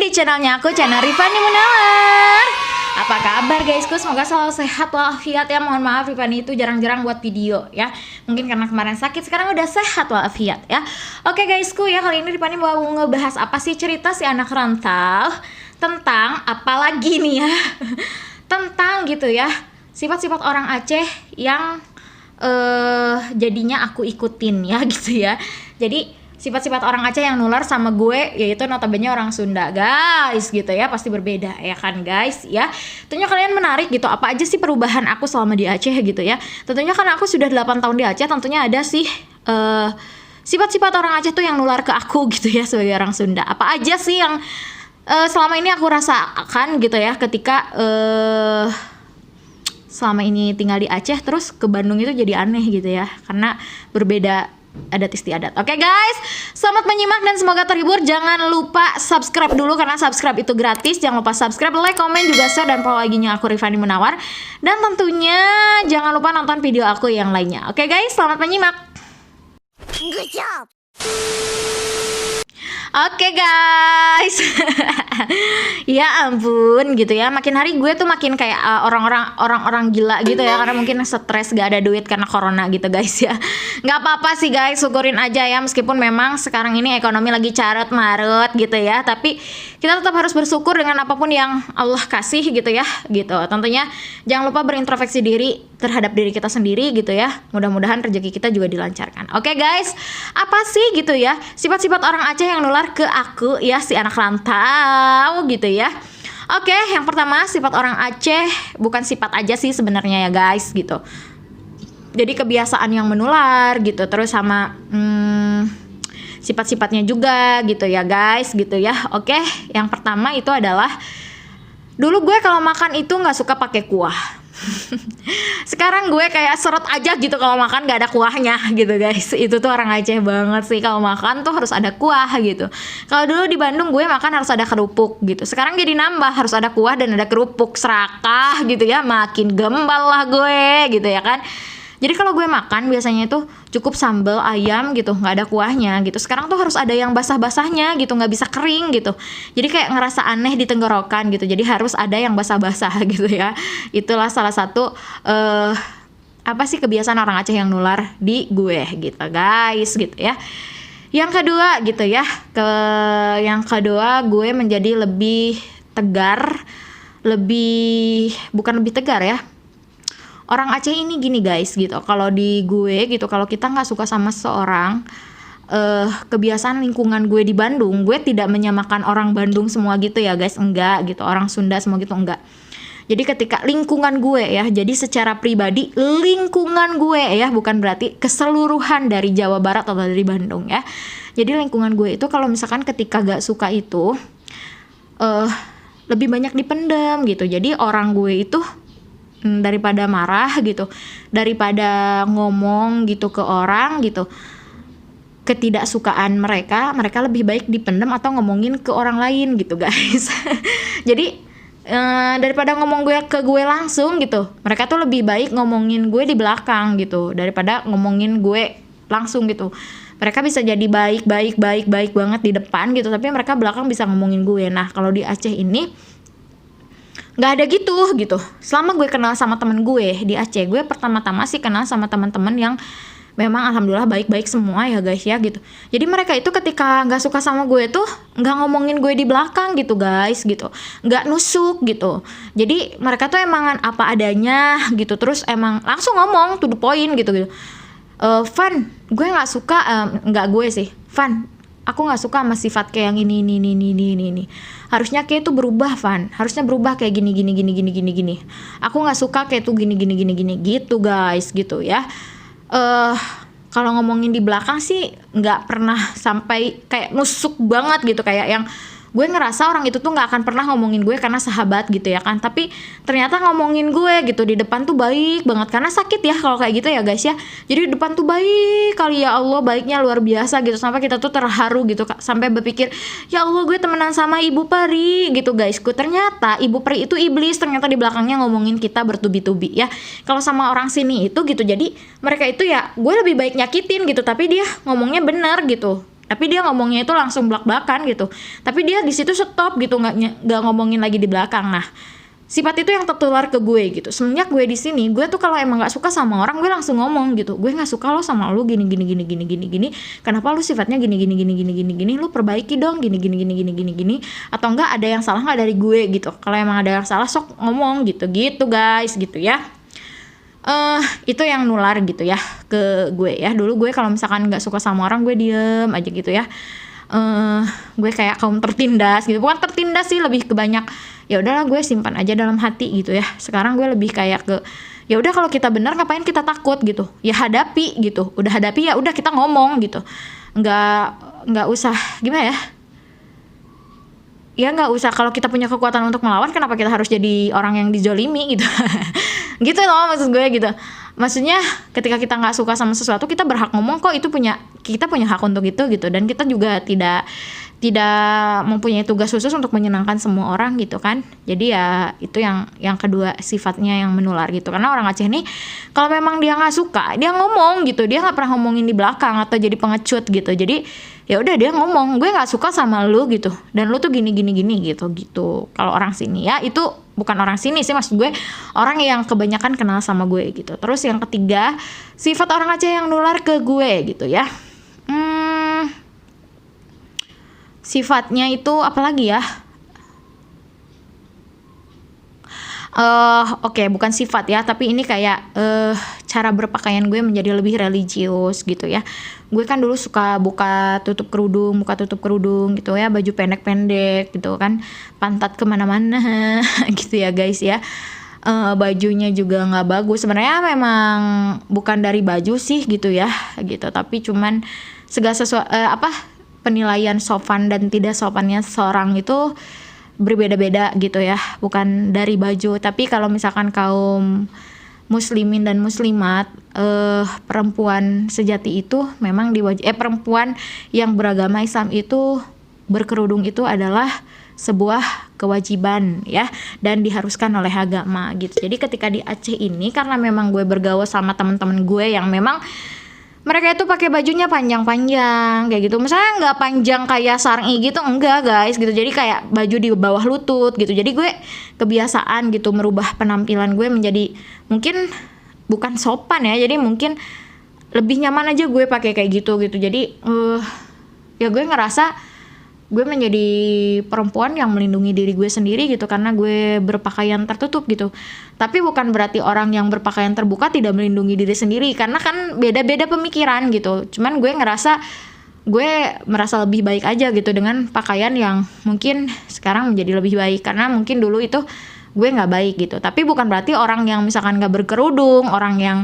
di channelnya aku, channel Rifani Munawar. Apa kabar guysku? Semoga selalu sehat walafiat ya. Mohon maaf Rifani itu jarang-jarang buat video ya. Mungkin karena kemarin sakit, sekarang udah sehat walafiat ya. Oke guysku ya, kali ini Rifani mau ngebahas apa sih cerita si anak rantau. Tentang apa lagi nih ya. Tentang gitu ya, sifat-sifat orang Aceh yang jadinya aku ikutin ya gitu ya. Jadi sifat-sifat orang Aceh yang nular sama gue, yaitu notabene orang Sunda guys gitu ya. Pasti berbeda ya kan guys ya. Tentunya kalian menarik gitu, apa aja sih perubahan aku selama di Aceh gitu ya. Tentunya karena aku sudah 8 tahun di Aceh, tentunya ada sih sifat-sifat orang Aceh tuh yang nular ke aku gitu ya sebagai orang Sunda. Apa aja sih yang selama ini aku rasakan gitu ya ketika selama ini tinggal di Aceh, terus ke Bandung itu jadi aneh gitu ya, karena berbeda adat istiadat. Oke guys, selamat menyimak dan semoga terhibur. Jangan lupa subscribe dulu karena subscribe itu gratis. Jangan lupa subscribe, like, komen, juga share dan follow IG-nya aku Rifani Munawar. Dan tentunya jangan lupa nonton video aku yang lainnya. Oke guys, selamat menyimak. Good job. Oke guys. Ya ampun gitu ya, makin hari gue tuh makin kayak orang-orang gila gitu ya, karena mungkin stres gak ada duit karena corona gitu guys ya. Nggak apa-apa sih guys, syukurin aja ya, meskipun memang sekarang ini ekonomi lagi carut marut gitu ya, tapi kita tetap harus bersyukur dengan apapun yang Allah kasih gitu ya gitu. Tentunya jangan lupa berintrospeksi diri terhadap diri kita sendiri gitu ya. Mudah-mudahan rezeki kita juga dilancarkan. Oke guys, apa sih gitu ya sifat-sifat orang Aceh yang nular ke aku ya, si anak rantau gitu ya. Oke, yang pertama sifat orang Aceh, bukan sifat aja sih sebenarnya ya guys gitu. Jadi kebiasaan yang menular gitu, terus sama sifat-sifatnya juga gitu ya guys gitu ya. Oke, yang pertama itu adalah dulu gue kalau makan itu nggak suka pakai kuah. Sekarang gue kayak seret aja gitu kalau makan gak ada kuahnya gitu guys. Itu tuh orang Aceh banget sih, kalau makan tuh harus ada kuah gitu. Kalau dulu di Bandung gue makan harus ada kerupuk gitu, sekarang jadi nambah harus ada kuah dan ada kerupuk, serakah gitu ya. Makin gembal lah gue gitu ya kan. Jadi kalau gue makan biasanya itu cukup sambal ayam gitu, nggak ada kuahnya gitu. Sekarang tuh harus ada yang basah-basahnya gitu, nggak bisa kering gitu. Jadi kayak ngerasa aneh di tenggorokan gitu. Jadi harus ada yang basah-basah gitu ya. Itulah salah satu apa sih kebiasaan orang Aceh yang nular di gue gitu guys gitu ya. Yang kedua gitu ya, yang kedua gue menjadi lebih tegar, bukan lebih tegar ya. Orang Aceh ini gini guys gitu, kalau di gue gitu, kalau kita nggak suka sama seorang, kebiasaan lingkungan gue di Bandung, gue tidak menyamakan orang Bandung semua gitu ya guys, enggak gitu, orang Sunda semua gitu enggak. Jadi ketika lingkungan gue ya, jadi secara pribadi lingkungan gue ya, bukan berarti keseluruhan dari Jawa Barat atau dari Bandung ya. Jadi lingkungan gue itu kalau misalkan ketika gak suka itu lebih banyak dipendam gitu. Jadi orang gue itu daripada marah gitu, daripada ngomong gitu ke orang gitu, ketidaksukaan mereka lebih baik dipendam atau ngomongin ke orang lain gitu guys. Jadi daripada ngomong ke gue langsung gitu, mereka tuh lebih baik ngomongin gue di belakang gitu daripada ngomongin gue langsung gitu. Mereka bisa jadi baik banget di depan gitu, tapi mereka belakang bisa ngomongin gue. Nah kalau di Aceh ini nggak ada gitu. Selama gue kenal sama temen gue di Aceh, gue pertama-tama sih kenal sama teman-teman yang memang alhamdulillah baik-baik semua ya guys ya gitu. Jadi mereka itu ketika nggak suka sama gue tuh nggak ngomongin gue di belakang gitu guys gitu, nggak nusuk gitu. Jadi mereka tuh emang apa adanya gitu, terus emang langsung ngomong to the point gitu. Van, gue nggak suka, nggak gue sih, Van, aku nggak suka sama sifat kayak yang ini. Harusnya kayak itu berubah, Van. Harusnya berubah kayak gini. Aku nggak suka kayak itu gini gitu guys gitu ya. Kalau ngomongin di belakang sih nggak pernah sampai kayak nusuk banget gitu, kayak yang gue ngerasa orang itu tuh nggak akan pernah ngomongin gue karena sahabat gitu ya kan, tapi ternyata ngomongin gue gitu di depan tuh baik banget, karena sakit ya kalau kayak gitu ya guys ya. Jadi di depan tuh baik kali, ya Allah baiknya luar biasa gitu, sampai kita tuh terharu gitu, sampai berpikir ya Allah gue temenan sama ibu peri gitu guysku. Ternyata ibu peri itu iblis, ternyata di belakangnya ngomongin kita bertubi-tubi ya. Kalau sama orang sini itu gitu, jadi mereka itu ya gue lebih baik nyakitin gitu, tapi dia ngomongnya benar gitu. Tapi dia ngomongnya itu langsung blak-blakan gitu. Tapi dia di situ stop gitu, nggak ngomongin lagi di belakang. Nah, sifat itu yang tertular ke gue gitu. Semenjak gue di sini, gue tuh kalau emang nggak suka sama orang, gue langsung ngomong gitu. Gue nggak suka lo sama lo gini gini gini gini gini gini. Kenapa lo sifatnya gini gini gini gini gini gini? Lo perbaiki dong gini gini gini gini gini gini. Atau enggak ada yang salah nggak dari gue gitu. Kalau emang ada yang salah sok ngomong gitu guys gitu ya. Itu yang nular gitu ya ke gue ya. Dulu gue kalau misalkan nggak suka sama orang, gue diem aja gitu ya. Gue kayak kaum tertindas gitu, bukan tertindas sih, lebih ke banyak ya udahlah gue simpan aja dalam hati gitu ya. Sekarang gue lebih kayak ke ya udah kalau kita benar ngapain kita takut gitu, ya hadapi gitu. Udah hadapi ya udah kita ngomong gitu, nggak usah gimana ya nggak usah, kalau kita punya kekuatan untuk melawan kenapa kita harus jadi orang yang dijolimi gitu. Gitu loh maksud gue gitu. Maksudnya ketika kita nggak suka sama sesuatu, kita berhak ngomong kok, itu kita punya hak untuk itu gitu. Dan kita juga tidak mempunyai tugas khusus untuk menyenangkan semua orang gitu kan. Jadi ya itu yang kedua sifatnya yang menular gitu. Karena orang Aceh nih kalau memang dia nggak suka, dia ngomong gitu. Dia nggak pernah ngomongin di belakang atau jadi pengecut gitu. Jadi ya udah dia ngomong, gue nggak suka sama lu gitu, dan lu tuh gini gitu. Kalau orang sini ya, itu bukan orang sini sih, maksud gue orang yang kebanyakan kenal sama gue gitu. Terus yang ketiga, sifat orang Aceh yang nular ke gue gitu ya. Sifatnya itu apalagi ya? Oke, bukan sifat ya, tapi ini kayak cara berpakaian gue menjadi lebih religius gitu ya. Gue kan dulu suka buka tutup kerudung gitu ya, baju pendek-pendek gitu kan, pantat kemana-mana gitu ya guys ya. Bajunya juga nggak bagus sebenarnya, memang bukan dari baju sih gitu ya gitu, tapi cuman segala sesuatu penilaian sopan dan tidak sopannya seorang itu berbeda-beda gitu ya, bukan dari baju. Tapi kalau misalkan kaum muslimin dan muslimat, perempuan sejati itu memang perempuan yang beragama Islam itu berkerudung itu adalah sebuah kewajiban ya, dan diharuskan oleh agama gitu. Jadi ketika di Aceh ini, karena memang gue bergaul sama teman-teman gue yang memang mereka itu pakai bajunya panjang-panjang kayak gitu. Misalnya nggak panjang kayak sarngi gitu, enggak guys gitu. Jadi kayak baju di bawah lutut gitu. Jadi gue kebiasaan gitu merubah penampilan gue menjadi mungkin bukan sopan ya. Jadi mungkin lebih nyaman aja gue pakai kayak gitu. Jadi ya gue ngerasa gue menjadi perempuan yang melindungi diri gue sendiri gitu, karena gue berpakaian tertutup gitu. Tapi bukan berarti orang yang berpakaian terbuka tidak melindungi diri sendiri, karena kan beda-beda pemikiran gitu. Cuman gue merasa lebih baik aja gitu dengan pakaian yang mungkin sekarang menjadi lebih baik, karena mungkin dulu itu gue nggak baik gitu. Tapi bukan berarti orang yang misalkan nggak berkerudung, orang yang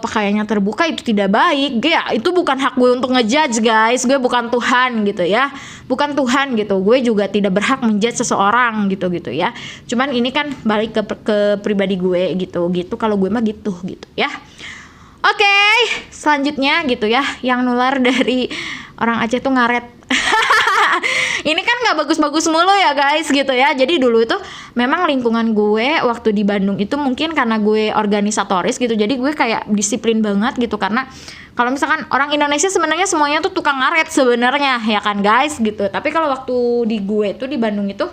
pakaiannya terbuka itu tidak baik. Ya, itu bukan hak gue untuk ngejudge guys. Gue bukan Tuhan gitu ya. Bukan Tuhan gitu. Gue juga tidak berhak menjudge seseorang gitu ya. Cuman ini kan balik ke pribadi gue gitu. Kalau gue mah gitu ya. Oke, selanjutnya gitu ya, yang nular dari orang Aceh tuh ngaret. Ini kan nggak bagus-bagus mulu ya guys gitu ya. Jadi dulu itu memang lingkungan gue waktu di Bandung itu mungkin karena gue organisatoris gitu, jadi gue kayak disiplin banget gitu. Karena kalau misalkan orang Indonesia sebenarnya semuanya tuh tukang ngaret sebenarnya ya kan guys gitu. Tapi kalau waktu di gue tuh di Bandung itu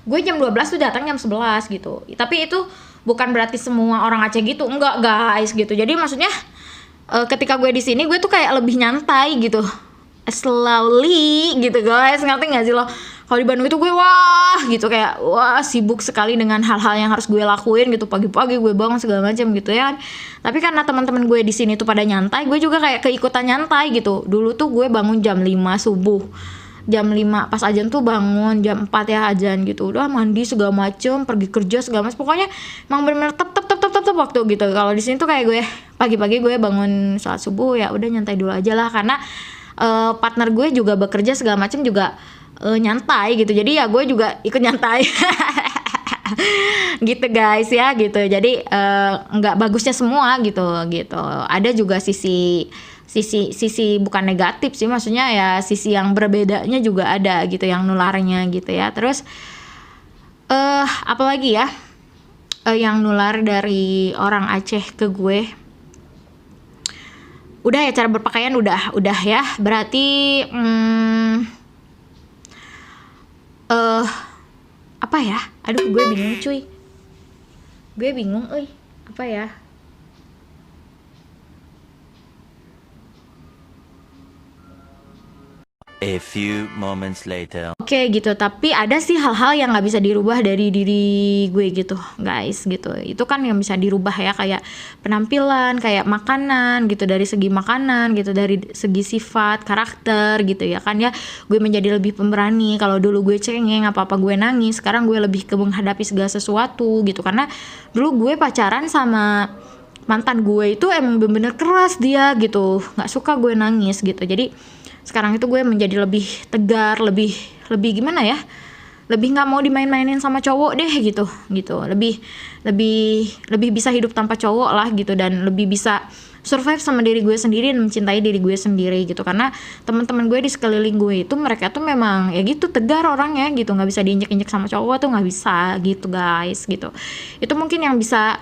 gue jam 12 tuh datang jam 11 gitu. Tapi itu bukan berarti semua orang Aceh gitu, enggak guys gitu. Jadi maksudnya ketika gue di sini gue tuh kayak lebih nyantai gitu, slowly gitu guys, ngerti nggak sih lo? Kalau di Bandung itu gue kayak sibuk sekali dengan hal-hal yang harus gue lakuin gitu, pagi-pagi gue bangun segala macam gitu ya. Tapi karena teman-teman gue di sini tuh pada nyantai, gue juga kayak keikutan nyantai gitu. Dulu tuh gue bangun jam 5 subuh. Jam 5 pas azan tuh bangun, jam 4 ya azan gitu. Udah mandi segala macem, pergi kerja segala macem. Pokoknya emang bener-bener tep waktu gitu. Kalau di sini tuh kayak gue pagi-pagi gue bangun saat subuh ya udah nyantai dulu aja lah, karena partner gue juga bekerja segala macem juga nyantai gitu. Jadi ya gue juga ikut nyantai. Gitu guys ya gitu. Jadi nggak bagusnya semua gitu. Ada juga sisi bukan negatif sih, maksudnya ya sisi yang berbedanya juga ada gitu, yang nularnya gitu ya. Terus apalagi ya yang nular dari orang Aceh ke gue, Udah ya, cara berpakaian udah ya. Berarti apa ya? Aduh, gue bingung cuy. Gue bingung, apa ya? A few moments later. Oke gitu, tapi ada sih hal-hal yang nggak bisa dirubah dari diri gue gitu guys gitu. Itu kan yang bisa dirubah ya, kayak penampilan, kayak makanan gitu, dari segi makanan gitu, dari segi sifat, karakter gitu ya kan ya. Gue menjadi lebih pemberani. Kalau dulu gue cengeng, apa-apa gue nangis, sekarang gue lebih ke menghadapi segala sesuatu gitu. Karena dulu gue pacaran sama mantan gue itu emang bener-bener keras dia gitu, nggak suka gue nangis gitu. Jadi sekarang itu gue menjadi lebih tegar, lebih gimana ya, lebih nggak mau dimain-mainin sama cowok deh gitu, lebih bisa hidup tanpa cowok lah gitu, dan lebih bisa survive sama diri gue sendiri dan mencintai diri gue sendiri gitu. Karena teman-teman gue di sekeliling gue itu mereka tuh memang ya gitu, tegar orangnya gitu, nggak bisa diinjek-injek sama cowok tuh, nggak bisa gitu guys gitu. Itu mungkin yang bisa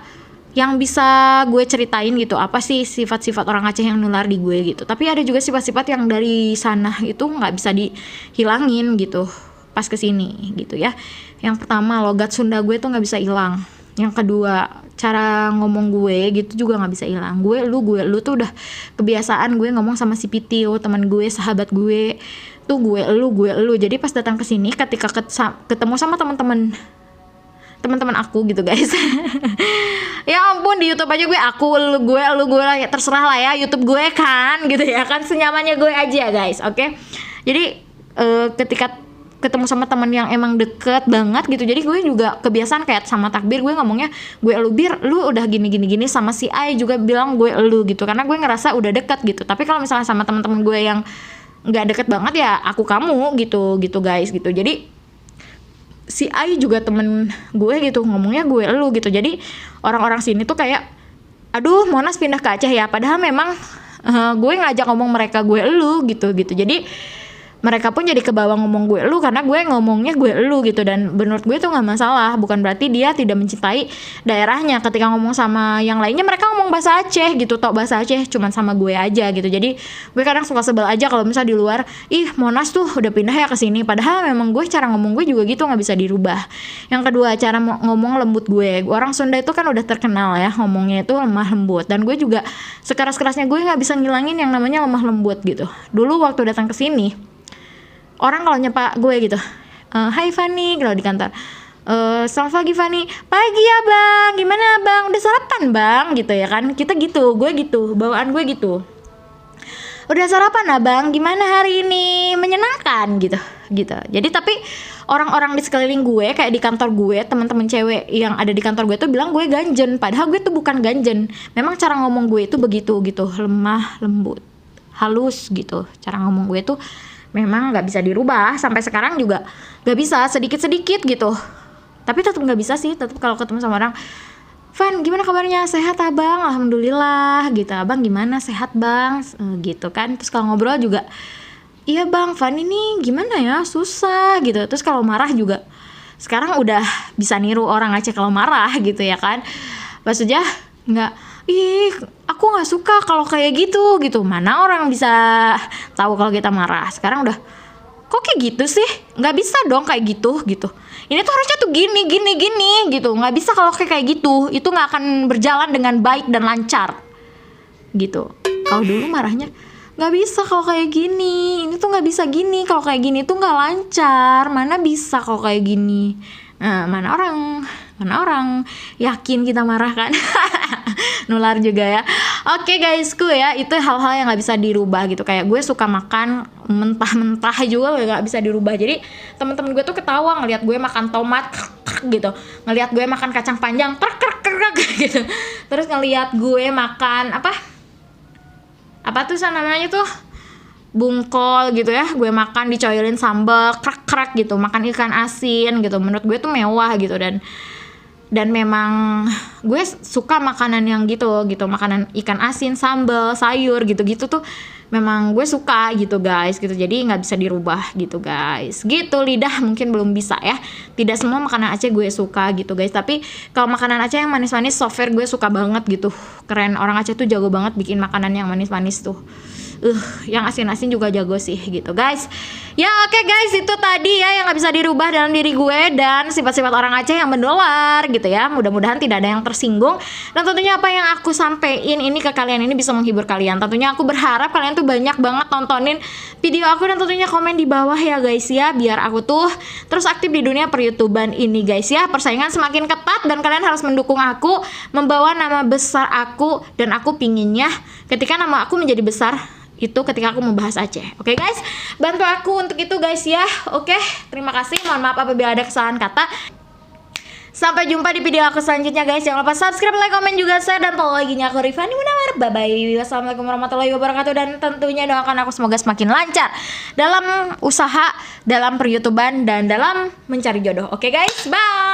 gue ceritain gitu, apa sih sifat-sifat orang Aceh yang nular di gue gitu. Tapi ada juga sifat-sifat yang dari sana itu nggak bisa dihilangin gitu pas kesini gitu ya. Yang pertama, logat Sunda gue tuh nggak bisa hilang. Yang kedua, cara ngomong gue gitu juga nggak bisa hilang. Gue lu tuh udah kebiasaan gue ngomong sama si Pitio, teman gue, sahabat gue tuh gue lu. Jadi pas datang ke sini, ketika ketemu sama teman-teman aku gitu guys. Ya ampun, di YouTube aja gue lu lah ya, terserah lah ya, YouTube gue kan gitu ya kan, senyamannya gue aja guys. Oke. Jadi ketika ketemu sama teman yang emang deket banget gitu, jadi gue juga kebiasaan kayak sama Takbir gue ngomongnya gue lu, Bir lu udah gini sama si Ai juga bilang gue lu gitu, karena gue ngerasa udah deket gitu. Tapi kalau misalnya sama teman-teman gue yang nggak deket banget ya aku kamu gitu guys gitu. Jadi si Ai juga temen gue gitu, ngomongnya gue elu gitu. Jadi orang-orang sini tuh kayak, aduh Monas pindah ke Aceh ya, padahal memang gue ngajak ngomong mereka gue elu gitu. Jadi mereka pun jadi kebawa ngomong gue elu karena gue ngomongnya gue elu gitu. Dan menurut gue tuh nggak masalah, bukan berarti dia tidak mencintai daerahnya. Ketika ngomong sama yang lainnya mereka ngomong bahasa Aceh gitu, tok bahasa Aceh cuman sama gue aja gitu. Jadi gue kadang suka sebel aja kalau misalnya di luar, ih Monas tuh udah pindah ya ke sini, padahal memang gue cara ngomong gue juga gitu, nggak bisa dirubah. Yang kedua, cara ngomong lembut gue. Orang Sunda itu kan udah terkenal ya ngomongnya itu lemah lembut, dan gue juga sekeras-kerasnya gue nggak bisa ngilangin yang namanya lemah lembut gitu. Dulu waktu datang ke sini, orang kalau nyapa gue gitu, hai Fanny, kalau di kantor, selamat pagi Fanny, pagi ya bang, gimana bang, udah sarapan bang, gitu ya kan, kita gitu, gue gitu, bawaan gue gitu, udah sarapan abang, gimana hari ini, menyenangkan gitu. Jadi tapi orang-orang di sekeliling gue, kayak di kantor gue, teman-teman cewek yang ada di kantor gue tuh bilang gue ganjen, padahal gue tuh bukan ganjen, memang cara ngomong gue itu begitu gitu, lemah lembut, halus gitu, cara ngomong gue tuh memang nggak bisa dirubah. Sampai sekarang juga nggak bisa, sedikit-sedikit gitu. Tapi tetap nggak bisa sih, tetap kalau ketemu sama orang, Van gimana kabarnya, sehat abang, alhamdulillah gitu, abang gimana, sehat bang, gitu kan. Terus kalau ngobrol juga, iya bang, Van ini gimana ya, susah gitu. Terus kalau marah juga sekarang udah bisa niru orang Aceh kalau marah gitu ya kan. Maksudnya nggak, ih aku nggak suka kalau kayak gitu. Mana orang bisa tahu kalau kita marah. Sekarang udah, kok kayak gitu sih, nggak bisa dong kayak gitu. Ini tuh harusnya tuh gini gitu, nggak bisa kalau kayak gitu, itu nggak akan berjalan dengan baik dan lancar gitu. Kalau dulu marahnya, nggak bisa kalau kayak gini, ini tuh nggak bisa gini, kalau kayak gini tuh nggak lancar, mana bisa kalau kayak gini. Nah, mana orang yakin kita marah kan. Nular juga ya. Oke guysku ya, itu hal-hal yang nggak bisa dirubah gitu. Kayak gue suka makan mentah-mentah juga nggak bisa dirubah. Jadi teman-teman gue tuh ketawa ngelihat gue makan tomat gitu, ngelihat gue makan kacang panjang gitu. Terus ngelihat gue makan apa tuh namanya tuh, bungkol gitu ya, gue makan dicoirin sambal krak gitu, makan ikan asin gitu. Menurut gue tuh mewah gitu, dan memang gue suka makanan yang gitu, makanan ikan asin, sambal, sayur gitu tuh memang gue suka gitu guys gitu, jadi nggak bisa dirubah gitu guys gitu. Lidah mungkin belum bisa ya, tidak semua makanan Aceh gue suka gitu guys, tapi kalau makanan Aceh yang manis-manis so far gue suka banget gitu. Keren, orang Aceh tuh jago banget bikin makanan yang manis-manis tuh. Yang asin-asin juga jago sih gitu guys. Ya oke guys, itu tadi ya yang gak bisa dirubah dalam diri gue dan sifat-sifat orang Aceh yang mendolar gitu ya. Mudah-mudahan tidak ada yang tersinggung, dan tentunya apa yang aku sampein ini ke kalian ini bisa menghibur kalian. Tentunya aku berharap kalian tuh banyak banget nontonin video aku, dan tentunya komen di bawah ya guys ya, biar aku tuh terus aktif di dunia per-YouTuban ini guys ya. Persaingan semakin ketat dan kalian harus mendukung aku, membawa nama besar aku, dan aku pinginnya ketika nama aku menjadi besar itu ketika aku membahas Aceh. Oke guys, bantu aku untuk itu guys ya. Oke, terima kasih. Mohon maaf apabila ada kesalahan kata. Sampai jumpa di video aku selanjutnya guys. Jangan lupa subscribe, like, komen juga share, dan follow lagi aku Rifani Munawar. Bye bye. Wassalamualaikum warahmatullahi wabarakatuh, dan tentunya doakan aku semoga semakin lancar dalam usaha, dalam per-YouTuban, dan dalam mencari jodoh. Oke guys, bye.